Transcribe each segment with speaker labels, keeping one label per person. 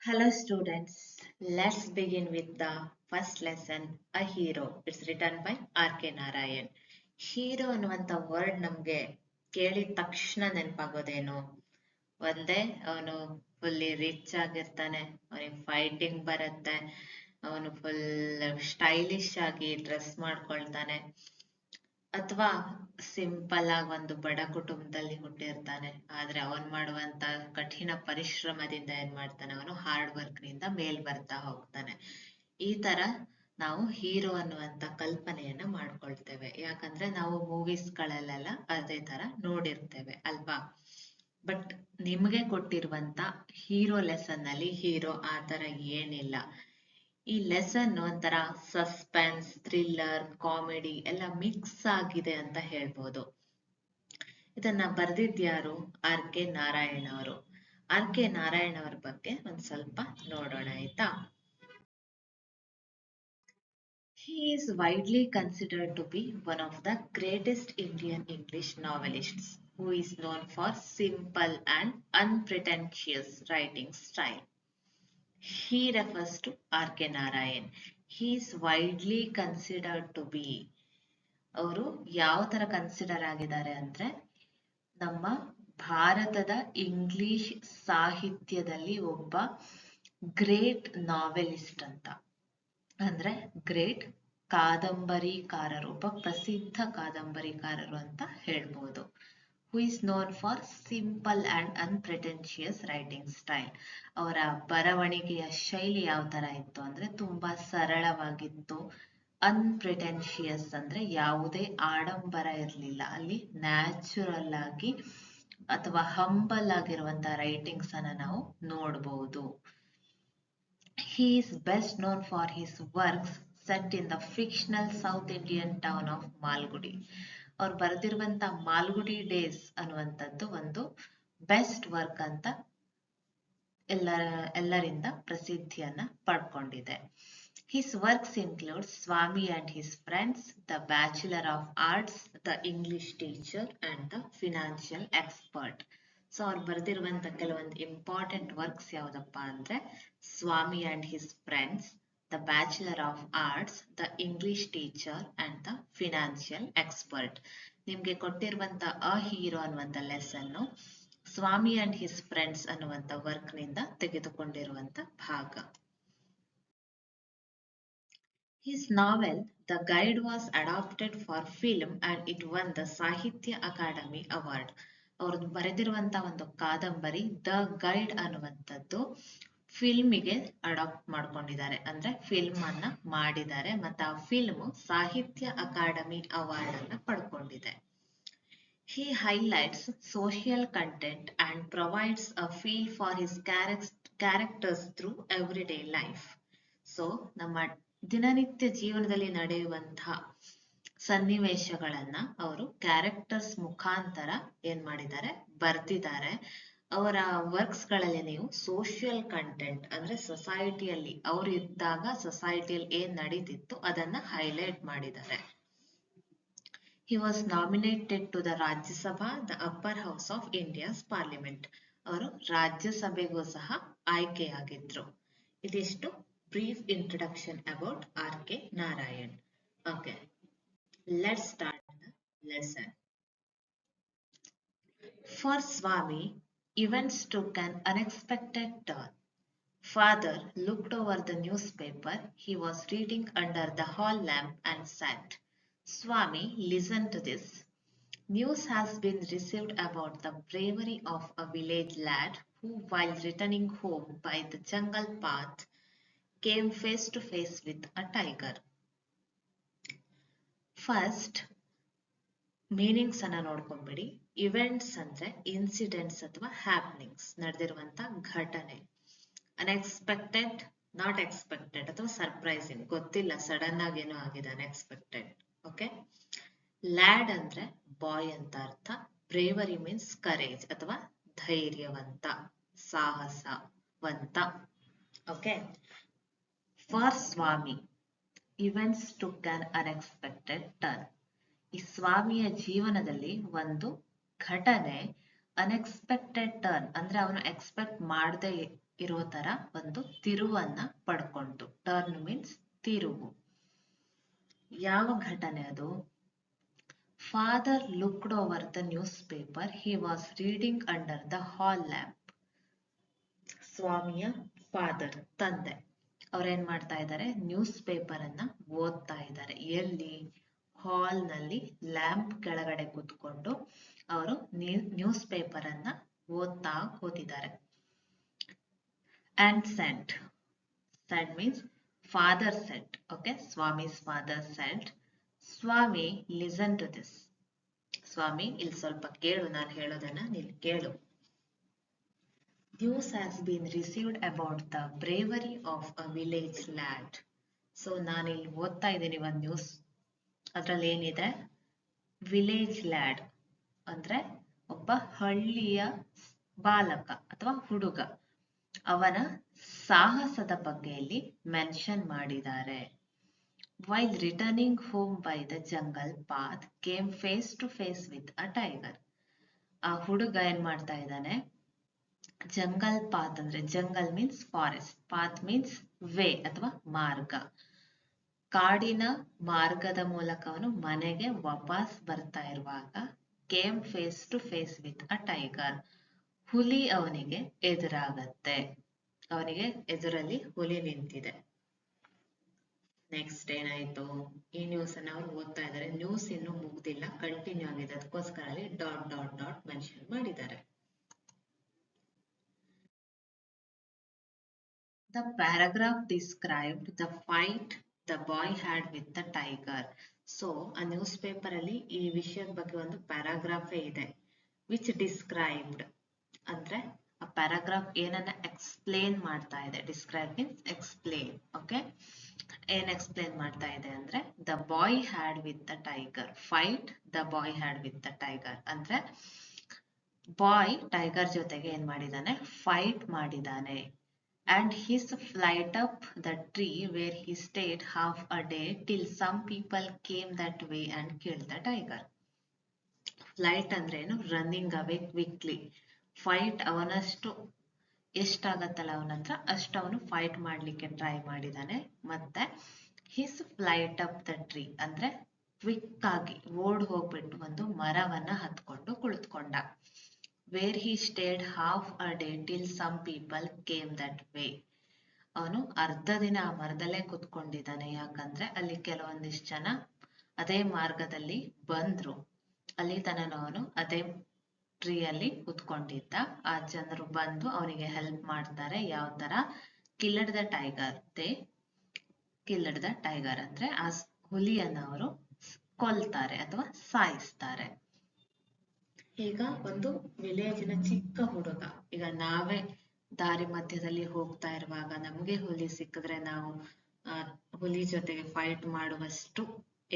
Speaker 1: Hello students, let's begin with the first lesson, A Hero. It's written by R.K. Narayan. Hero ಅನ್ನುವಂಥ word ನಮ್ಗೆ ಕೇಳಿದ ತಕ್ಷಣ ನೆನಪಾಗೋದೇನು? ಒಂದೇ ಅವನು ಫುಲ್ಲಿ ರಿಚ್ ಆಗಿರ್ತಾನೆ, ಅವನಿಗೆ ಫೈಟಿಂಗ್ ಬರುತ್ತೆ, ಅವನು ಫುಲ್ ಸ್ಟೈಲಿಶ್ ಆಗಿ ಡ್ರೆಸ್ ಮಾಡ್ಕೊಳ್ತಾನೆ, ಅಥವಾ ಸಿಂಪಲ್ ಆಗಿ ಒಂದು ಬಡ ಕುಟುಂಬದಲ್ಲಿ ಹುಟ್ಟಿರ್ತಾನೆ. ಆದ್ರೆ ಅವನ್ ಮಾಡುವಂತ ಕಠಿಣ ಪರಿಶ್ರಮದಿಂದ ಏನ್ ಮಾಡ್ತಾನೆ, ಅವನು ಹಾರ್ಡ್ ವರ್ಕ್ ನಿಂದ ಮೇಲ್ ಬರ್ತಾ ಹೋಗ್ತಾನೆ. ಈ ತರ ನಾವು ಹೀರೋ ಅನ್ನುವಂತ ಕಲ್ಪನೆಯನ್ನ ಮಾಡ್ಕೊಳ್ತೇವೆ, ಯಾಕಂದ್ರೆ ನಾವು ಮೂವೀಸ್ ಗಳಲ್ಲೆಲ್ಲ ಅದೇ ತರ ನೋಡಿರ್ತೇವೆ ಅಲ್ವಾ. ಬಟ್ ನಿಮ್ಗೆ ಕೊಟ್ಟಿರುವಂತ ಹೀರೋ ಲೆಸನ್ ಅಲ್ಲಿ ಹೀರೋ ಆ ತರ ಏನಿಲ್ಲ. ಈ ಲೆಸನ್ ಒಂಥರ ಸಸ್ಪೆನ್ಸ್, ಥ್ರಿಲ್ಲರ್, ಕಾಮಿಡಿ ಎಲ್ಲ ಮಿಕ್ಸ್ ಆಗಿದೆ ಅಂತ ಹೇಳ್ಬೋದು. ಇದನ್ನ ಬರ್ದಿದ್ಯಾರು? R.K. ನಾರಾಯಣ್ ಅವರು. R.K. ನಾರಾಯಣ್ ಅವರ ಬಗ್ಗೆ ಒಂದ್ ಸ್ವಲ್ಪ ನೋಡೋಣ ಆಯ್ತಾ. He is widely considered to be one of the greatest Indian English novelists, who is known for simple and unpretentious writing style. He refers to R.K. Narayan. He is widely considered to be. ಅವರು ಯಾವ ತರ consider ಆಗಿದ್ದಾರೆ ಅಂದ್ರೆ, ನಮ್ಮ ಭಾರತದ English ಸಾಹಿತ್ಯದಲ್ಲಿ ಒಬ್ಬ great novelist ಅಂತ. ಅಂದ್ರೆ ಗ್ರೇಟ್ ಕಾದಂಬರಿಕಾರರು, ಒಬ್ಬ ಪ್ರಸಿದ್ಧ ಕಾದಂಬರಿಕಾರರು ಅಂತ ಹೇಳ್ಬೋದು. Who is known for simple and unpretentious writing style. ಅವರ ಬರವಣಿಗೆಯ ಶೈಲಿ ಯಾವ ತರ ಇತ್ತು ಅಂದ್ರೆ ತುಂಬಾ ಸರಳವಾಗಿತ್ತು. ಅನ್ಪ್ರಿಟೆನ್ಷಿಯಸ್ ಅಂದ್ರೆ ಯಾವುದೇ ಆಡಂಬರ ಇರಲಿಲ್ಲ, ಅಲ್ಲಿ ನ್ಯಾಚುರಲ್ ಆಗಿ ಅಥವಾ ಹಂಬಲ್ ಆಗಿರುವಂತಹ ರೈಟಿಂಗ್ಸ್ ಅನ್ನ ನಾವು ನೋಡಬಹುದು. He is best known for his works set in the fictional South Indian town of Malgudi. ಅವ್ರು ಬರೆದಿರುವಂತ ಮಾಲ್ಗುಡಿ ಡೇಸ್ ಅನ್ನುವಂಥದ್ದು ಒಂದು ಬೆಸ್ಟ್ ವರ್ಕ್ ಅಂತ ಎಲ್ಲರಿಂದ ಪ್ರಸಿದ್ಧಿಯನ್ನ ಪಡ್ಕೊಂಡಿದೆ. His works include Swami and his friends, The Bachelor of Arts, The English Teacher and The Financial Expert. So ಅವ್ರು ಬರೆದಿರುವಂತ ಕೆಲವೊಂದು important works ಯಾವ್ದಪ್ಪ ಅಂದ್ರೆ Swami and his friends, the bachelor of arts, the English teacher and the financial expert. ನಿಮ್ಗೆ ಕೊಟ್ಟಿರುವಂತ ಅ hero ಅನ್ನುವಂತ ಲೆಸನ್ನು ಸ್ವಾಮಿ ಅಂಡ್ ಹಿಸ್ ಫ್ರೆಂಡ್ಸ್ ಅನ್ನುವಂತ ವರ್ಕ್ ನಿಂದ ತೆಗೆದುಕೊಂಡಿರುವಂತ ಭಾಗ. His novel The Guide was adapted for film and it won the Sahitya Akademi Award. ಅವರು ಬರೆದಿರುವಂತ ಒಂದು ಕಾದಂಬರಿ ದ ಗೈಡ್ ಅನ್ನುವಂಥದ್ದು ಫಿಲ್ಮಿಗೆ ಅಡಾಪ್ಟ್ ಮಾಡ್ಕೊಂಡಿದ್ದಾರೆ, ಅಂದ್ರೆ ಫಿಲ್ಮ್ ಅನ್ನ ಮಾಡಿದ್ದಾರೆ, ಮತ್ತೆ ಆ ಫಿಲ್ಮ್ ಸಾಹಿತ್ಯ ಅಕಾಡೆಮಿ ಅವಾರ್ಡ್ ಅನ್ನ ಪಡ್ಕೊಂಡಿದೆ. He highlights social content and provides a feel for his characters through everyday life. So ನಮ್ಮ ದಿನನಿತ್ಯ ಜೀವನದಲ್ಲಿ ನಡೆಯುವಂತಹ ಸನ್ನಿವೇಶಗಳನ್ನ ಅವರು ಕ್ಯಾರೆಕ್ಟರ್ಸ್ ಮುಖಾಂತರ ಏನ್ ಮಾಡಿದ್ದಾರೆ, ಬರ್ದಿದ್ದಾರೆ. ಅವರ ವರ್ಕ್ಸ್ ಗಳಲ್ಲಿ ನೀವು ಸೋಷಿಯಲ್ ಕಂಟೆಂಟ್ ಅಂದ್ರೆ ಸೊಸೈಟಿಯಲ್ಲಿ ಅವ್ರು ಇದ್ದಾಗ ಸೊಸೈಟಿಯಲ್ಲಿ ಏನ್ ನಡೀತಿತ್ತು ಅದನ್ನ ಹೈಲೈಟ್ ಮಾಡಿದ್ದಾರೆ. He was nominated to the Rajya Sabha, the upper house of India's parliament. ಅವರು ರಾಜ್ಯಸಭೆಗೂ ಸಹ ಆಯ್ಕೆಯಾಗಿದ್ರು. ಇದಿಷ್ಟು brief introduction about R.K. Narayan. Okay, let's start the lesson. For Swami, events took an unexpected turn. Father looked over the newspaper he was reading under the hall lamp and said, Swami, listen to this. News has been received about the bravery of a village lad who, while returning home by the jungle path, came face to face with a tiger. First meanings ಅನ್ನ ನೋಡ್ಕೊಂಡ್ಬಿಡಿ. Events ಅಂದ್ರೆ incidents ಅಥವಾ happenings, ನಡೆದಿರುವಂತ ಘಟನೆ. Unexpected, not expected ಅಥವಾ surprising, ಗೊತ್ತಿಲ್ಲ, sudden ಆಗಿ ಏನೋ ಆಗಿದೆ, unexpected. Okay. Lead ಅಂದ್ರೆ ಬಾಯ್ ಅಂತ ಅರ್ಥ. ಬ್ರೇವರಿ ಮೀನ್ಸ್ ಕರೇಜ್ ಅಥವಾ ಧೈರ್ಯವಂತ, ಸಾಹಸವಂತ. Okay. For Swami, events took an unexpected turn. ಈ ಸ್ವಾಮಿಯ ಜೀವನದಲ್ಲಿ ಒಂದು ಘಟನೆ ಅನ್ಎಕ್ಸ್ಪೆಕ್ಟೆಡ್ ಟರ್ನ್ ಅಂದ್ರೆ ಅವನು ಎಕ್ಸ್ಪೆಕ್ಟ್ ಮಾಡದೆ ಇರೋ ತರ ಒಂದು ತಿರುವನ್ನ ಪಡ್ಕೊಂತು. ಟರ್ನ್ ಮೀನ್ಸ್ ತಿರುವು. ಯಾವ ಘಟನೆ ಅದು? Father looked over the news paper. He was reading under the hall lamp. ಸ್ವಾಮಿಯ ಫಾದರ್, ತಂದೆ, ಅವ್ರೇನ್ ಮಾಡ್ತಾ ಇದ್ದಾರೆ? ನ್ಯೂಸ್ ಪೇಪರ್ ಅನ್ನ ಓದ್ತಾ ಇದ್ದಾರೆ. ಎಲ್ಲಿ? ಹಾಲ್ ನಲ್ಲಿ ಲ್ಯಾಂಪ್ ಕೆಳಗಡೆ ಕೂತ್ಕೊಂಡು ಅವರು ನ್ಯೂಸ್ ಪೇಪರ್ ಅನ್ನ ಓದ್ತಾ ಕೂತಿದ್ದಾರೆ. And sent means father said. Okay, Swami's father said, Swami, listen to this. Swami, ಇಲ್ಲಿ ಸ್ವಲ್ಪ ಕೇಳು, ನಾನು ಹೇಳೋದನ್ನ ನೀನು ಕೇಳು. News has been received about the bravery of a village lad. So ನಾನಿಲ್ಲಿ ಓದ್ತಾ ಇದ್ದೀನಿ ಒಂದು ನ್ಯೂಸ್. ಅದ್ರಲ್ಲಿ ಏನಿದೆ? ವಿಲೇಜ್ ಲ್ಯಾಡ್ ಅಂದ್ರೆ ಒಬ್ಬ ಹಳ್ಳಿಯ ಬಾಲಕ ಅಥವಾ ಹುಡುಗ, ಅವನ ಸಾಹಸದ ಬಗ್ಗೆ ಇಲ್ಲಿ ಮೆನ್ಷನ್ ಮಾಡಿದ್ದಾರೆ. While returning home by the jungle path came face to face with a tiger. ಆ ಹುಡುಗ ಏನ್ ಮಾಡ್ತಾ ಇದ್ದಾನೆ? ಜಂಗಲ್ ಪಾತ್ ಅಂದ್ರೆ jungle means forest, path means way ಅಥವಾ ಮಾರ್ಗ. ಕಾಡಿನ ಮಾರ್ಗದ ಮೂಲಕ ಅವನು ಮನೆಗೆ ವಾಪಸ್ ಬರ್ತಾ ಇರುವಾಗ came face to face with a tiger, ಹುಲಿ ಅವನಿಗೆ ಎದುರಾಗತ್ತೆ. ಅವನಿಗೆ ಎದುರಲ್ಲಿ ಹುಲಿ ನಿಂತಿದೆ. ನೆಕ್ಸ್ಟ್ ಏನಾಯ್ತು? ಈ ನ್ಯೂಸ್ ಅನ್ನ ಅವ್ರು ಓದ್ತಾ ಇದ್ದಾರೆ. ನ್ಯೂಸ್ ಇನ್ನು ಮುಗ್ದಿಲ್ಲ, ಕಂಟಿನ್ಯೂ ಆಗಿದೆ, ಅದಕ್ಕೋಸ್ಕರ ಅಲ್ಲಿ ಡಾಟ್ ಡಾಟ್ ಡಾಟ್ ಮೆನ್ಷನ್ ಮಾಡಿದ್ದಾರೆ. The paragraph described the fight the boy had with the tiger. So ಆ ನ್ಯೂಸ್ ಪೇಪರ್ ಅಲ್ಲಿ ಈ ವಿಷಯದ ಬಗ್ಗೆ ಒಂದು ಪ್ಯಾರಾಗ್ರಾಫೇ ಇದೆ. ವಿಚ್ ಡಿಸ್ಕ್ರೈಬ್ಡ್ ಅಂದ್ರೆ ಆ ಪ್ಯಾರಾಗ್ರಾಫ್ ಏನನ್ನ ಎಕ್ಸ್ಪ್ಲೇನ್ ಮಾಡ್ತಾ ಇದೆ. Describe means explain. ಓಕೆ, ಏನ್ ಎಕ್ಸ್ಪ್ಲೇನ್ ಮಾಡ್ತಾ ಇದೆ ಅಂದ್ರೆ the boy had with the tiger. Fight the boy had with the tiger ಅಂದ್ರೆ ಬಾಯ್ ಟೈಗರ್ ಜೊತೆಗೆ ಏನ್ ಮಾಡಿದಾನೆ? ಫೈಟ್ ಮಾಡಿದಾನೆ. And his flight up the tree where he stayed half a day till some people came that way and killed the tiger. Flight ಅಂದ್ರೆ ಏನು? Running away quickly. Fight ಅವನಷ್ಟು ಎಷ್ಟಾಗತ್ತಲ್ಲ ಅವನ ಹತ್ರ ಅಷ್ಟು ಅವನು ಫೈಟ್ ಮಾಡ್ಲಿಕ್ಕೆ ಟ್ರೈ ಮಾಡಿದಾನೆ. ಮತ್ತೆ his flight up the tree ಅಂದ್ರೆ ಕ್ವಿಕ್ ಆಗಿ ಓಡ್ ಹೋಗ್ಬಿಟ್ಟು ಒಂದು ಮರವನ್ನ ಹತ್ಕೊಂಡು ಕುಳಿತುಕೊಂಡ. Where he stayed half a day till some people came that way. ಅವನು ಅರ್ಧ ದಿನ ಆ ಮರದಲ್ಲೇ ಕುತ್ಕೊಂಡಿದ್ದಾನೆ. ಯಾಕಂದ್ರೆ ಅಲ್ಲಿ ಕೆಲವೊಂದಿಷ್ಟು ಜನ ಅದೇ ಮಾರ್ಗದಲ್ಲಿ ಬಂದ್ರು. ಅಲ್ಲಿ ತನಕ ಅವನು ಅದೇ ಟ್ರೀಯಲ್ಲಿ ಕುತ್ಕೊಂಡಿದ್ದ. ಆ ಜನರು ಬಂದು ಅವನಿಗೆ ಹೆಲ್ಪ್ ಮಾಡ್ತಾರೆ. ಯಾವ ತರ? ಕಿಲ್ಲಡ್ ದ ಟೈಗರ್. ಕಿಲ್ಲಡ್ ದ ಟೈಗರ್ ಅಂದ್ರೆ ಆ ಹುಲಿಯನ್ನ ಅವರು ಕೊಲ್ತಾರೆ ಅಥವಾ ಸಾಯಿಸ್ತಾರೆ. ಈಗ ಒಂದು ವಿಲೇಜಿನ ಚಿಕ್ಕ ಹುಡುಗ, ಈಗ ನಾವೇ ದಾರಿ ಮಧ್ಯದಲ್ಲಿ ಹೋಗ್ತಾ ಇರುವಾಗ ನಮ್ಗೆ ಹುಲಿ ಸಿಕ್ಕಿದ್ರೆ ನಾವು ಹುಲಿ ಜೊತೆಗೆ ಫೈಟ್ ಮಾಡುವಷ್ಟು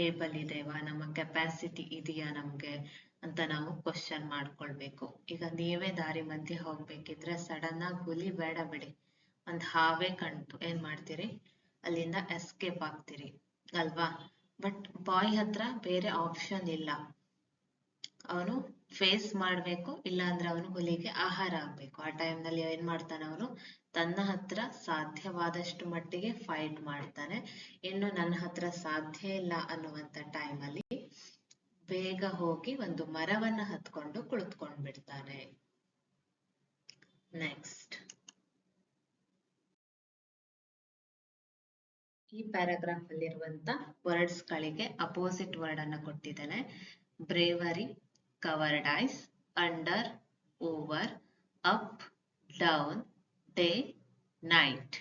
Speaker 1: ಏಬಲ್ ಇದೆವಾ, ನಮ್ಮ ಕೆಪಾಸಿಟಿ ಇದೆಯಾ ನಮ್ಗೆ ಅಂತ ನಾವು ಕ್ವಶನ್ ಮಾಡ್ಕೊಳ್ಬೇಕು. ಈಗ ನೀವೇ ದಾರಿ ಮಧ್ಯೆ ಹೋಗ್ಬೇಕಿದ್ರೆ ಸಡನ್ ಆಗಿ ಹುಲಿ ಬೇಡ ಬಿಡಿ, ಒಂದ್ ಹಾವೇ ಕಂಡು ಏನ್ ಮಾಡ್ತೀರಿ? ಅಲ್ಲಿಂದ ಎಸ್ಕೇಪ್ ಆಗ್ತೀರಿ ಅಲ್ವಾ? ಬಟ್ ಬಾಯ್ ಹತ್ರ ಬೇರೆ ಆಪ್ಷನ್ ಇಲ್ಲ. ಅವನು ಫೇಸ್ ಮಾಡ್ಬೇಕು, ಇಲ್ಲ ಅಂದ್ರೆ ಅವನು ಹುಲಿಗೆ ಆಹಾರ ಆಗ್ಬೇಕು. ಆ ಟೈಮ್ ನಲ್ಲಿ ಏನ್ ಮಾಡ್ತಾನೆ? ಅವನು ತನ್ನ ಹತ್ರ ಸಾಧ್ಯವಾದಷ್ಟು ಮಟ್ಟಿಗೆ ಫೈಟ್ ಮಾಡ್ತಾನೆ. ಇನ್ನು ನನ್ನ ಹತ್ರ ಸಾಧ್ಯ ಇಲ್ಲ ಅನ್ನುವಂತ ಟೈಮ್ ಅಲ್ಲಿ ಬೇಗ ಹೋಗಿ ಒಂದು ಮರವನ್ನ ಹತ್ಕೊಂಡು ಕುಳಿತುಕೊಂಡ್ ಬಿಡ್ತಾನೆ. ನೆಕ್ಸ್ಟ್, ಈ ಪ್ಯಾರಾಗ್ರಾಫ್ ಅಲ್ಲಿರುವಂತ ವರ್ಡ್ಸ್ ಗಳಿಗೆ ಅಪೋಸಿಟ್ ವರ್ಡ್ ಅನ್ನ ಕೊಟ್ಟಿದ್ದೇನೆ. Bravery, cowardice, under, over, up, down, day, night.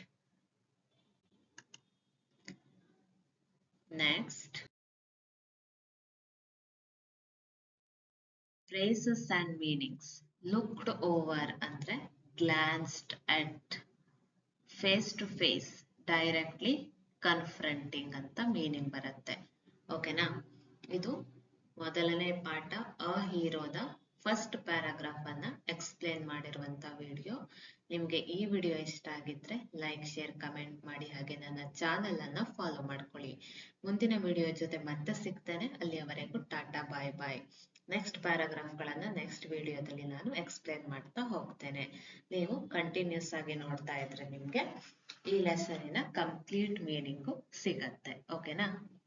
Speaker 1: Next, phrases and meanings. Looked over ಅಂದ್ರೆ glanced at, face to face, directly confronting ಅಂತ ಮೀನಿಂಗ್ ಬರುತ್ತೆ. ಓಕೆನಾ? ಇದು ಮೊದಲನೇ ಪಾಠ, ಅ ಹೀರೋದ ಫಸ್ಟ್ ಪ್ಯಾರಾಗ್ರಾಫ್ ಅನ್ನ ಎಕ್ಸ್ಪ್ಲೇನ್ ಮಾಡಿರುವಂತ ವಿಡಿಯೋ. ನಿಮ್ಗೆ ಈ ವಿಡಿಯೋ ಇಷ್ಟ ಆಗಿದ್ರೆ ಲೈಕ್, ಶೇರ್, ಕಮೆಂಟ್ ಮಾಡಿ. ಹಾಗೆ ನನ್ನ ಚಾನೆಲ್ ಅನ್ನ ಫಾಲೋ ಮಾಡ್ಕೊಳ್ಳಿ. ಮುಂದಿನ ವಿಡಿಯೋ ಜೊತೆ ಮತ್ತೆ ಸಿಗ್ತೇನೆ. ಅಲ್ಲಿಯವರೆಗೂ ಟಾಟಾ, ಬಾಯ್ ಬಾಯ್. ನೆಕ್ಸ್ಟ್ ಪ್ಯಾರಾಗ್ರಾಫ್ಗಳನ್ನು ನೆಕ್ಸ್ಟ್ ವಿಡಿಯೋದಲ್ಲಿ ನಾನು ಎಕ್ಸ್ಪ್ಲೇನ್ ಮಾಡ್ತಾ ಹೋಗ್ತೇನೆ. ನೀವು ಕಂಟಿನ್ಯೂಸ್ ಆಗಿ ನೋಡ್ತಾ ಇದ್ರೆ ನಿಮಗೆ ಈ ಲೆಸನಿನ ಕಂಪ್ಲೀಟ್ ಮೀನಿಂಗು ಸಿಗತ್ತೆ. ಓಕೆನಾ?